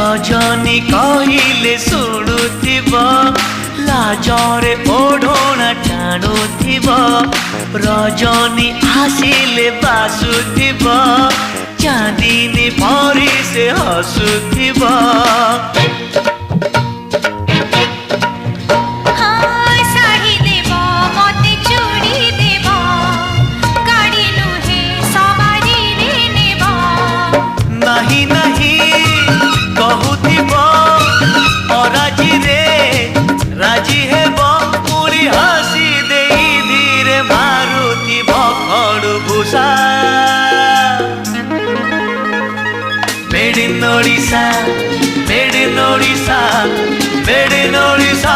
रजनी कहले शुणुथिब लाजरे ओढ़ना टाणुथिब रजनी आसिले बासुथिब चांदनी परी से हसुथिब नहीं नहीं कहूथिब अराजी रे राजी हेब पुरी हसी दे धीरे मारुथिब खड़भूषा made in Odisha made in Odisha made in Odisha